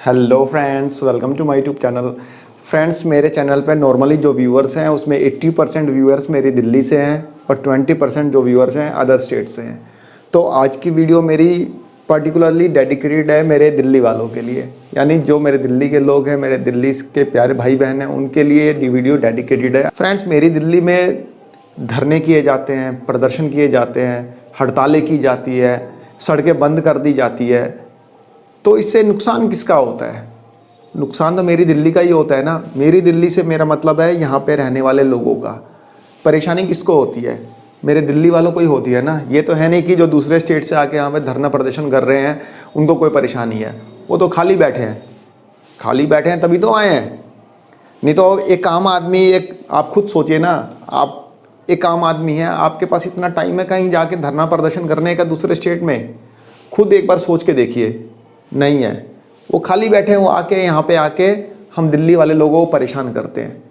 Hello friends, welcome to my YouTube channel. Friends, मेरे channel पे normally जो viewers हैं उसमें 80% व्यूअर्स मेरी दिल्ली से हैं और 20% जो व्यूअर्स हैं अदर स्टेट से हैं। तो आज की वीडियो मेरी पर्टिकुलरली डेडिकेटेड है मेरे दिल्ली वालों के लिए, यानी जो मेरे दिल्ली के लोग हैं, मेरे दिल्ली के प्यारे भाई बहन हैं, उनके लिए ये वीडियो डेडिकेटेड है। फ्रेंड्स, मेरी दिल्ली में धरने किए जाते हैं, प्रदर्शन किए जाते हैं, हड़तालें की जाती है, सड़कें बंद कर दी जाती है। तो इससे नुकसान किसका होता है? नुकसान तो मेरी दिल्ली का ही होता है ना। मेरी दिल्ली से मेरा मतलब है यहाँ पे रहने वाले लोगों का। परेशानी किसको होती है? मेरे दिल्ली वालों को ही होती है ना। ये तो है नहीं कि जो दूसरे स्टेट से आके यहाँ पे धरना प्रदर्शन कर रहे हैं उनको कोई परेशानी है। वो तो खाली बैठे हैं तभी तो आए हैं। नहीं तो एक आम आदमी, एक आप खुद सोचिए ना, आप एक आम आदमी है, आपके पास इतना टाइम है कहीं जाके धरना प्रदर्शन करने का दूसरे स्टेट में? खुद एक बार सोच के देखिए, नहीं है। वो खाली बैठे हैं, वो आके यहाँ पे आके हम दिल्ली वाले लोगों को परेशान करते हैं।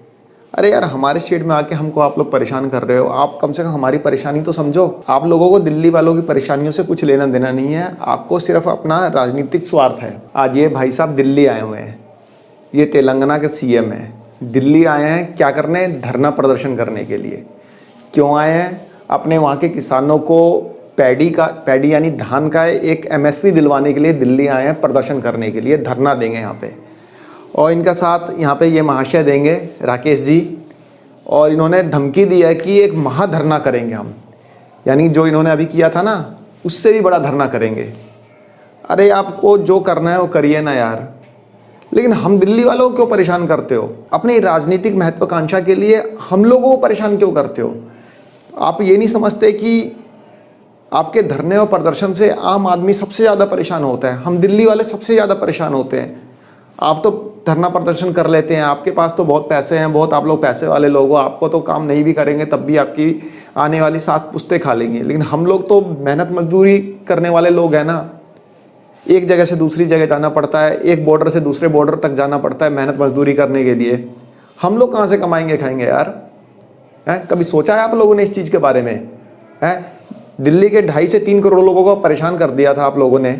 अरे यार, हमारे स्टेट में आके हमको आप लोग परेशान कर रहे हो, आप कम से कम हमारी परेशानी तो समझो। आप लोगों को दिल्ली वालों की परेशानियों से कुछ लेना देना नहीं है, आपको सिर्फ अपना राजनीतिक स्वार्थ है। आज ये भाई साहब दिल्ली आए हुए हैं, ये तेलंगाना के सीएम हैं, दिल्ली आए हैं क्या करने? धरना प्रदर्शन करने के लिए। क्यों आए हैं? अपने वहाँ के किसानों को पैडी यानी धान का एक एमएसपी दिलवाने के लिए दिल्ली आए हैं, प्रदर्शन करने के लिए, धरना देंगे यहाँ पे। और इनका साथ यहाँ पे ये महाशय देंगे, राकेश जी, और इन्होंने धमकी दी है कि एक महाधरना करेंगे हम, यानी जो इन्होंने अभी किया था ना उससे भी बड़ा धरना करेंगे। अरे आपको जो करना है वो करिए ना यार, लेकिन हम दिल्ली वालों को क्यों परेशान करते हो? अपनी राजनीतिक महत्वाकांक्षा के लिए हम लोगों को परेशान क्यों करते हो? आप ये नहीं समझते कि आपके धरने और प्रदर्शन से आम आदमी सबसे ज़्यादा परेशान होता है? हम दिल्ली वाले सबसे ज़्यादा परेशान होते हैं। आप तो धरना प्रदर्शन कर लेते हैं, आपके पास तो बहुत पैसे हैं, बहुत आप लोग पैसे वाले लोग हो, आपको तो काम नहीं भी करेंगे तब भी आपकी आने वाली 7 पुश्तें खा लेंगी। लेकिन हम लोग तो मेहनत मजदूरी करने वाले लोग हैं ना। एक जगह से दूसरी जगह जाना पड़ता है, एक बॉर्डर से दूसरे बॉर्डर तक जाना पड़ता है मेहनत मजदूरी करने के लिए। हम लोग कहाँ से कमाएंगे खाएंगे यार? कभी सोचा है आप लोगों ने इस चीज़ के बारे में? दिल्ली के 2.5 से 3 करोड़ लोगों को परेशान कर दिया था आप लोगों ने।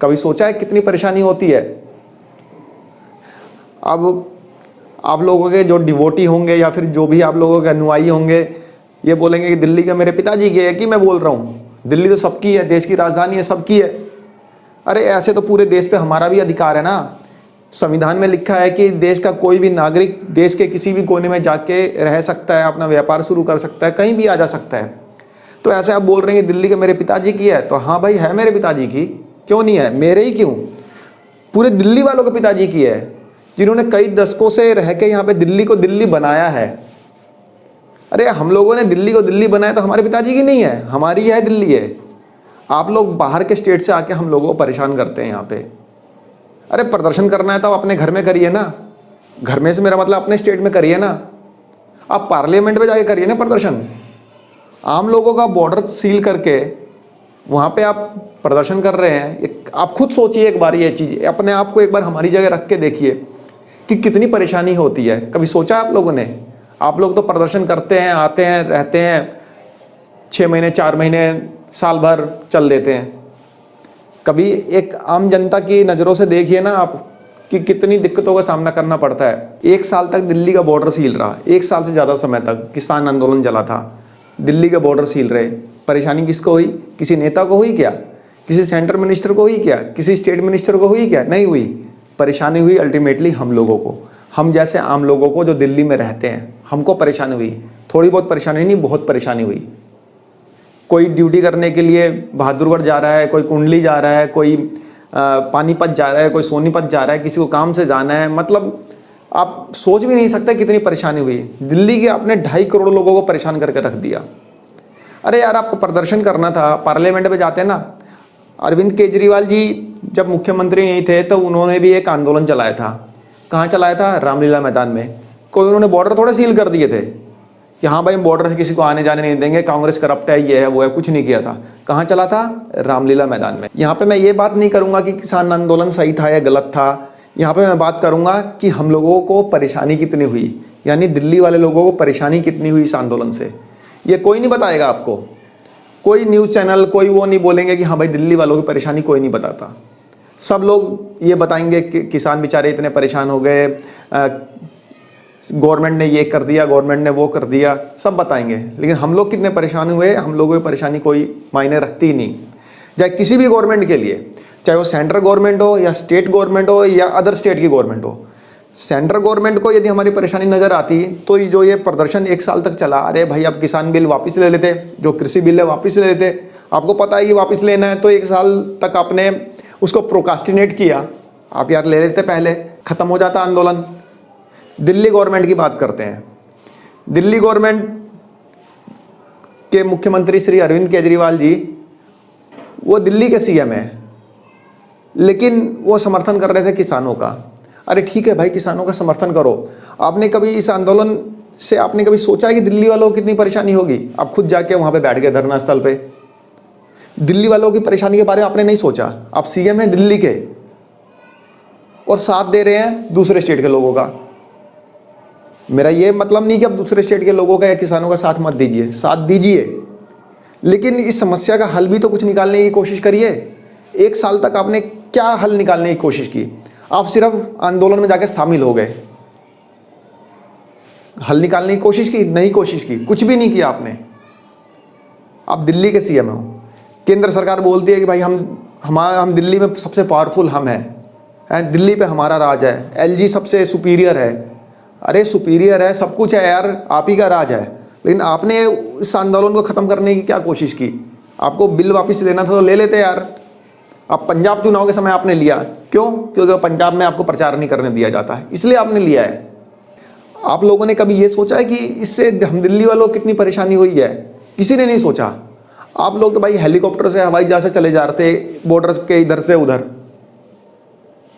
कभी सोचा है कितनी परेशानी होती है? अब आप लोगों के जो डिवोटी होंगे या फिर जो भी आप लोगों के अनुयायी होंगे, ये बोलेंगे कि दिल्ली का मेरे पिताजी की है कि मैं बोल रहा हूँ, दिल्ली तो सबकी है, देश की राजधानी है, सबकी है। अरे ऐसे तो पूरे देश पे हमारा भी अधिकार है ना। संविधान में लिखा है कि देश का कोई भी नागरिक देश के किसी भी कोने में जाके रह सकता है, अपना व्यापार शुरू कर सकता है, कहीं भी आ जा सकता है। तो ऐसे आप बोल रहे हैं कि दिल्ली के मेरे पिताजी की है, तो हाँ भाई है मेरे पिताजी की, क्यों नहीं है? मेरे ही क्यों, पूरे दिल्ली वालों के पिताजी की है, जिन्होंने कई दशकों से रह के यहाँ पे दिल्ली को दिल्ली बनाया है। अरे हम लोगों ने दिल्ली को दिल्ली बनाया तो हमारे पिताजी की नहीं है, हमारी है, दिल्ली है। आप लोग बाहर के स्टेट से आके हम लोगों को परेशान करते हैं यहाँ पे। अरे प्रदर्शन करना है तो आप अपने घर में करिए ना। घर में से मेरा मतलब अपने स्टेट में करिए ना। आप पार्लियामेंट में जाके करिए ना प्रदर्शन। आम लोगों का बॉर्डर सील करके वहाँ पे आप प्रदर्शन कर रहे हैं। आप खुद सोचिए एक बार, ये चीज़ अपने आप को एक बार हमारी जगह रख के देखिए कि कितनी परेशानी होती है। कभी सोचा आप लोगों ने? आप लोग तो प्रदर्शन करते हैं, आते हैं, रहते हैं, 6 महीने 4 महीने साल भर चल देते हैं। कभी एक आम जनता की नज़रों से देखिए ना आप कि कितनी दिक्कतों का सामना करना पड़ता है। 1 साल तक दिल्ली का बॉर्डर सील रहा, 1 साल से ज़्यादा समय तक किसान आंदोलन चला था, दिल्ली के बॉर्डर सील रहे। परेशानी किसको हुई? किसी नेता को हुई क्या? किसी सेंट्रल मिनिस्टर को हुई क्या? किसी स्टेट मिनिस्टर को हुई क्या? नहीं हुई। परेशानी हुई अल्टीमेटली हम लोगों को, हम जैसे आम लोगों को जो दिल्ली में रहते हैं, हमको परेशानी हुई। थोड़ी बहुत परेशानी नहीं, बहुत परेशानी हुई। कोई ड्यूटी करने के लिए बहादुरगढ़ जा रहा है, कोई कुंडली जा रहा है, कोई पानीपत जा रहा है, कोई सोनीपत जा रहा है, किसी को काम से जाना है। मतलब आप सोच भी नहीं सकते कितनी परेशानी हुई। दिल्ली के आपने 2.5 करोड़ लोगों को परेशान करके रख दिया। अरे यार, आपको प्रदर्शन करना था, पार्लियामेंट में जाते ना। अरविंद केजरीवाल जी जब मुख्यमंत्री नहीं थे तो उन्होंने भी एक आंदोलन चलाया था। कहाँ चलाया था? रामलीला मैदान में। कोई उन्होंने बॉर्डर थोड़े सील कर दिए थे कि हाँ भाई बॉर्डर से किसी को आने जाने नहीं देंगे, कांग्रेस करप्ट है, ये है वो है, कुछ नहीं किया था। कहाँ चला था? रामलीला मैदान में। यहाँ पे मैं ये बात नहीं करूँगा कि किसान आंदोलन सही था या गलत था। यहाँ पे मैं बात करूँगा कि हम लोगों को परेशानी कितनी हुई, यानी दिल्ली वाले लोगों को परेशानी कितनी हुई इस आंदोलन से। ये कोई नहीं बताएगा आपको, कोई न्यूज़ चैनल, कोई वो नहीं बोलेंगे कि हाँ भाई दिल्ली वालों की परेशानी कोई नहीं बताता। सब लोग ये बताएंगे कि किसान बेचारे इतने परेशान हो गए, गवर्नमेंट ने ये कर दिया, गवर्नमेंट ने वो कर दिया, सब बताएंगे। लेकिन हम लोग कितने परेशान हुए, हम लोगों की परेशानी कोई मायने रखती ही नहीं। चाहे किसी भी गवर्नमेंट के लिए, चाहे वो सेंट्रल गवर्नमेंट हो या स्टेट गवर्नमेंट हो या अदर स्टेट की गवर्नमेंट हो, सेंट्रल गवर्नमेंट को यदि हमारी परेशानी नज़र आती तो जो ये प्रदर्शन 1 साल तक चला, अरे भाई अब किसान बिल वापस ले लेते, जो कृषि बिल है वापस ले लेते। आपको पता है कि वापस लेना है तो 1 साल तक आपने उसको प्रोकास्टिनेट किया, आप यार ले लेते पहले, ख़त्म हो जाता आंदोलन। दिल्ली गवर्नमेंट की बात करते हैं। दिल्ली गवर्नमेंट के मुख्यमंत्री श्री अरविंद केजरीवाल जी, वो दिल्ली के सीएम हैं, लेकिन वो समर्थन कर रहे थे किसानों का। अरे ठीक है भाई, किसानों का समर्थन करो। आपने कभी इस आंदोलन से आपने कभी सोचा है कि दिल्ली वालों को कितनी परेशानी होगी? आप खुद जाके वहाँ पे बैठ गए धरना स्थल पे। दिल्ली वालों की परेशानी के बारे में आपने नहीं सोचा। आप सीएम हैं दिल्ली के और साथ दे रहे हैं दूसरे स्टेट के लोगों का। मेरा ये मतलब नहीं कि आप दूसरे स्टेट के लोगों का या किसानों का साथ मत दीजिए, साथ दीजिए, लेकिन इस समस्या का हल भी तो कुछ निकालने की कोशिश करिए। 1 साल तक आपने क्या हल निकालने की कोशिश की? आप सिर्फ आंदोलन में जाके शामिल हो गए। हल निकालने की कोशिश की? नहीं कोशिश की, कुछ भी नहीं किया आपने। आप दिल्ली के सीएम हो, केंद्र सरकार बोलती है कि भाई हम दिल्ली में सबसे पावरफुल हम हैं, दिल्ली पे हमारा राज है, एलजी सबसे सुपीरियर है। अरे सुपीरियर है, सब कुछ है यार, आप ही का राज है, लेकिन आपने इस आंदोलन को ख़त्म करने की क्या कोशिश की? आपको बिल वापस लेना था तो ले लेते यार। अब पंजाब चुनाव के समय आपने लिया, क्यों? क्योंकि पंजाब में आपको प्रचार नहीं करने दिया जाता है, इसलिए आपने लिया है। आप लोगों ने कभी ये सोचा है कि इससे हम दिल्ली वालों को कितनी परेशानी हुई है? किसी ने नहीं सोचा। आप लोग तो भाई हेलीकॉप्टर से, हवाई जहाज से चले जा रहे थे बॉर्डर के इधर से उधर।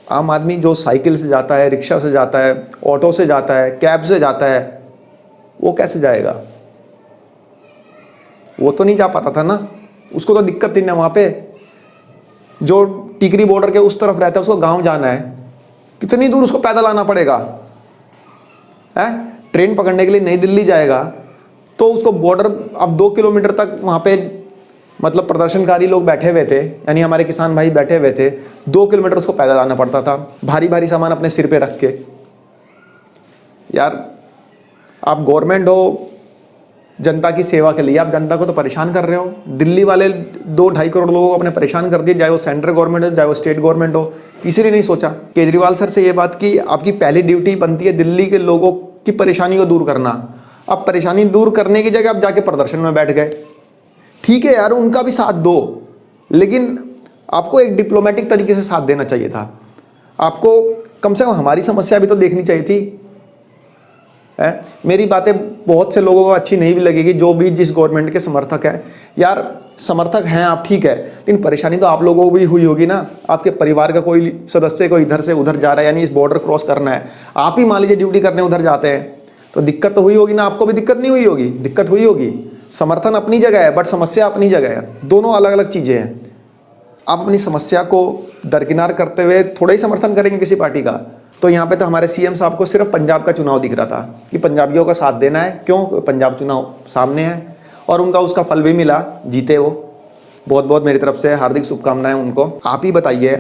आम आदमी जो साइकिल से जाता है, रिक्शा से जाता है, ऑटो से जाता है, कैब से जाता है, वो कैसे जाएगा? वो तो नहीं जा पाता था ना, उसको तो दिक्कत थी ना। वहाँ पे जो टिकरी बॉर्डर के उस तरफ रहता है, उसको गांव जाना है, कितनी दूर उसको पैदल आना पड़ेगा है? ट्रेन पकड़ने के लिए नई दिल्ली जाएगा तो उसको बॉर्डर, अब 2 किलोमीटर तक वहाँ पे मतलब प्रदर्शनकारी लोग बैठे हुए थे, यानी हमारे किसान भाई बैठे हुए थे, 2 किलोमीटर उसको पैदल आना पड़ता था, भारी भारी सामान अपने सिर पे रख के। यार आप गवर्नमेंट हो जनता की सेवा के लिए, आप जनता को तो परेशान कर रहे हो। दिल्ली वाले 2-2.5 करोड़ लोगों को आपने परेशान कर दिया, चाहे वो सेंट्रल गवर्नमेंट हो चाहे वो स्टेट गवर्नमेंट हो। किसी ने नहीं सोचा। केजरीवाल सर से ये बात की, आपकी पहली ड्यूटी बनती है दिल्ली के लोगों की परेशानी को दूर करना। अब परेशानी दूर करने की जगह आप जाके प्रदर्शन में बैठ गए। ठीक है यार, उनका भी साथ दो, लेकिन आपको एक डिप्लोमेटिक तरीके से साथ देना चाहिए था। आपको कम से कम हमारी समस्या भी तो देखनी चाहिए थी। मेरी बातें बहुत से लोगों को अच्छी नहीं भी लगेगी, जो भी जिस गवर्नमेंट के समर्थक हैं। यार समर्थक हैं आप, ठीक है, लेकिन परेशानी तो आप लोगों को भी हुई होगी ना। आपके परिवार का कोई सदस्य को इधर से उधर जा रहा है, यानी इस बॉर्डर क्रॉस करना है, आप ही मान लीजिए ड्यूटी करने उधर जाते हैं, तो दिक्कत तो हुई होगी ना। आपको भी दिक्कत नहीं हुई होगी? दिक्कत हुई होगी। समर्थन अपनी जगह है, बट समस्या अपनी जगह है, दोनों अलग अलग चीज़ें हैं। आप अपनी समस्या को दरकिनार करते हुए थोड़ा ही समर्थन करेंगे किसी पार्टी का। तो यहाँ पे तो हमारे सीएम साहब को सिर्फ पंजाब का चुनाव दिख रहा था कि पंजाबियों का साथ देना है। क्यों? पंजाब चुनाव सामने है और उनका उसका फल भी मिला, जीते वो। बहुत बहुत मेरी तरफ से हार्दिक शुभकामनाएं उनको। आप ही बताइए,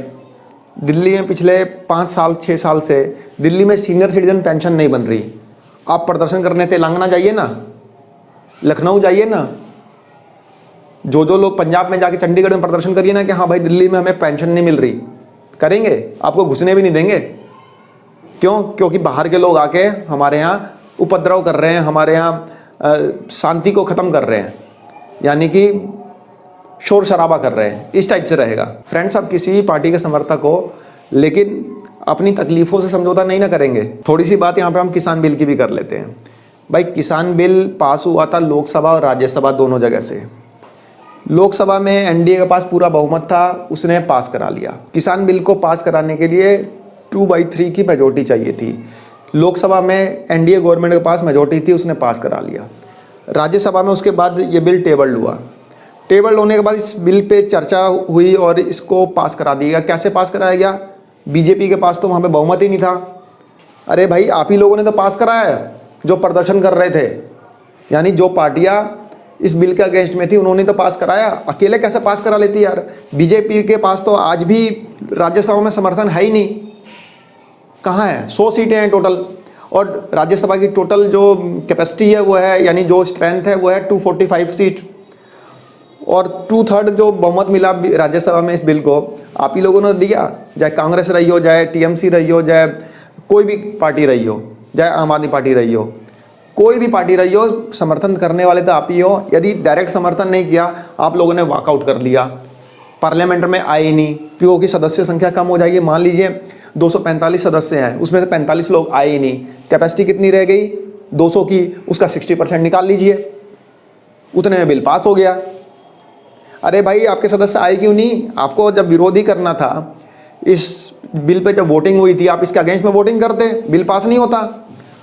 दिल्ली में पिछले 5 साल 6 साल से दिल्ली में सीनियर सिटीजन पेंशन नहीं बन रही। आप प्रदर्शन करने तेलंगाना जाइए ना, लखनऊ जाइए ना, जो लोग पंजाब में जाके चंडीगढ़ में प्रदर्शन करिए ना कि हाँ भाई दिल्ली में हमें पेंशन नहीं मिल रही, करेंगे, आपको घुसने भी नहीं देंगे। क्यों? क्योंकि बाहर के लोग आके हमारे यहाँ उपद्रव कर रहे हैं, हमारे यहाँ शांति को ख़त्म कर रहे हैं, यानी कि शोर शराबा कर रहे हैं। इस टाइप से रहेगा। फ्रेंड्स, आप किसी भी पार्टी के समर्थक हो, लेकिन अपनी तकलीफ़ों से समझौता नहीं ना करेंगे। थोड़ी सी बात यहाँ पे हम किसान बिल की भी कर लेते हैं। भाई किसान बिल पास हुआ था लोकसभा और राज्यसभा दोनों जगह से। लोकसभा में एनडीए के पास पूरा बहुमत था, उसने पास करा लिया। किसान बिल को पास कराने के लिए 2/3 की मेजोरिटी चाहिए थी। लोकसभा में एनडीए गवर्नमेंट के पास मेजोरिटी थी, उसने पास करा लिया। राज्यसभा में उसके बाद ये बिल टेबल्ड हुआ। टेबल्ड होने के बाद इस बिल पे चर्चा हुई और इसको पास करा दिया गया। कैसे पास कराया गया? बीजेपी के पास तो वहाँ पे बहुमत ही नहीं था। अरे भाई आप ही लोगों ने तो पास कराया है, जो प्रदर्शन कर रहे थे, यानी जो पार्टियाँ इस बिल के अगेंस्ट में थी, उन्होंने तो पास कराया। अकेले कैसे पास करा लेती यार? बीजेपी के पास तो आज भी राज्यसभा में समर्थन है ही नहीं। कहाँ है? 100 सीटें हैं टोटल, और राज्यसभा की टोटल जो कैपेसिटी है वो है, यानी जो स्ट्रेंथ है वो है 245 सीट, और 2/3 जो बहुमत मिला राज्यसभा में इस बिल को आप ही लोगों ने दिया। चाहे कांग्रेस रही हो, चाहे टीएमसी रही हो, चाहे कोई भी पार्टी रही हो, चाहे आम आदमी पार्टी रही हो, कोई भी पार्टी रही हो, समर्थन करने वाले तो आप ही हो। यदि डायरेक्ट समर्थन नहीं किया, आप लोगों ने वॉकआउट कर लिया, पार्लियामेंट में आए ही नहीं, क्योंकि सदस्य संख्या कम हो जाएगी। मान लीजिए 245 सदस्य हैं, उसमें से 45 लोग आए ही नहीं, कैपेसिटी कितनी रह गई? 200 की, उसका 60% निकाल लीजिए, उतने में बिल पास हो गया। अरे भाई, आपके सदस्य आए क्यों नहीं? आपको जब विरोधी करना था इस बिल पे, जब वोटिंग हुई थी, आप इसके अगेंस्ट में वोटिंग करते, बिल पास नहीं होता।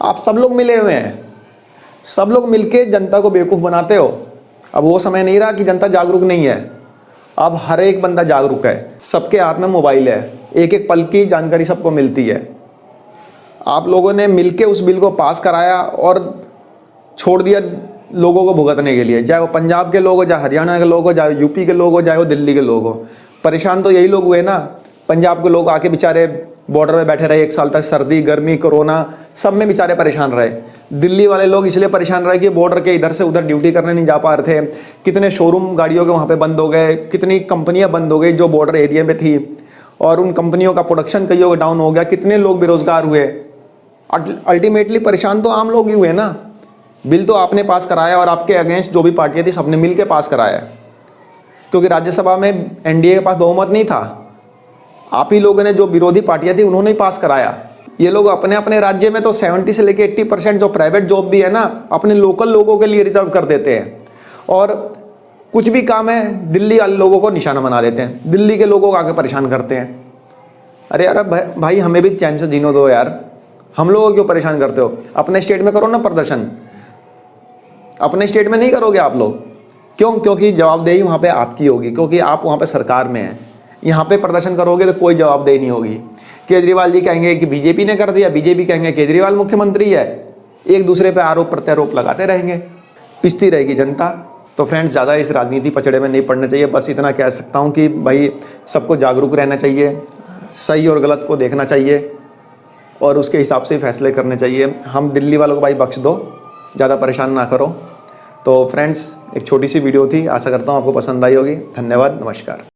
आप सब लोग मिले हुए हैं, सब लोग मिलके जनता को बेवकूफ़ बनाते हो। अब वो समय नहीं रहा कि जनता जागरूक नहीं है, अब हर एक बंदा जागरूक है, सबके हाथ में मोबाइल है, एक एक पल की जानकारी सबको मिलती है। आप लोगों ने मिलके उस बिल को पास कराया और छोड़ दिया लोगों को भुगतने के लिए, चाहे वो पंजाब के लोग हो, चाहे हरियाणा के लोग हो, चाहे यूपी के लोग हो, चाहे वो दिल्ली के लोग हो। परेशान तो यही लोग हुए ना। पंजाब के लोग आके बेचारे बॉर्डर में बैठे रहे 1 साल तक, सर्दी गर्मी कोरोना सब में बेचारे परेशान रहे। दिल्ली वाले लोग इसलिए परेशान रहे कि बॉर्डर के इधर से उधर ड्यूटी करने नहीं जा पा रहे थे। कितने शोरूम गाड़ियों के वहाँ पे बंद हो गए, कितनी कंपनियाँ बंद हो गई जो बॉर्डर एरिया में थी, और उन कंपनियों का प्रोडक्शन कईयों का डाउन हो गया। कितने लोग बेरोजगार हुए। अल्टीमेटली परेशान तो आम लोग ही हुए ना। बिल तो आपने पास कराया, और आपके अगेंस्ट जो भी पार्टियाँ थी सबने मिल के पास कराया, क्योंकि राज्यसभा में एनडीए के पास बहुमत नहीं था। आप ही लोगों ने, जो विरोधी पार्टियां थी, उन्होंने ही पास कराया। ये लोग अपने अपने राज्य में तो 70 से लेकर 80% जो प्राइवेट जॉब भी है ना, अपने लोकल लोगों के लिए रिजर्व कर देते हैं, और कुछ भी काम है दिल्ली वाले लोगों को निशाना बना देते हैं, दिल्ली के लोगों को आके परेशान करते हैं। अरे यार भाई, हमें भी चैन से जीने दो यार, हम लोगों को क्यों परेशान करते हो? अपने स्टेट में करो ना प्रदर्शन, अपने स्टेट में नहीं करोगे आप लोग? क्यों? क्योंकि जवाबदेही वहाँ पे आपकी होगी, क्योंकि आप वहाँ पे सरकार में हैं। यहाँ पे प्रदर्शन करोगे तो कोई जवाबदेही नहीं होगी। केजरीवाल जी कहेंगे कि बीजेपी ने कर दिया, बीजेपी कहेंगे केजरीवाल मुख्यमंत्री है, एक दूसरे पे आरोप प्रत्यारोप लगाते रहेंगे, पिसती रहेगी जनता। तो फ्रेंड्स, ज़्यादा इस राजनीति पचड़े में नहीं पड़ना चाहिए। बस इतना कह सकता हूँ कि भाई सबको जागरूक रहना चाहिए, सही और गलत को देखना चाहिए, और उसके हिसाब से फैसले करने चाहिए। हम दिल्ली वालों को भाई बख्श दो, ज़्यादा परेशान ना करो। तो फ्रेंड्स, एक छोटी सी वीडियो थी, आशा करता हूँ आपको पसंद आई होगी। धन्यवाद, नमस्कार।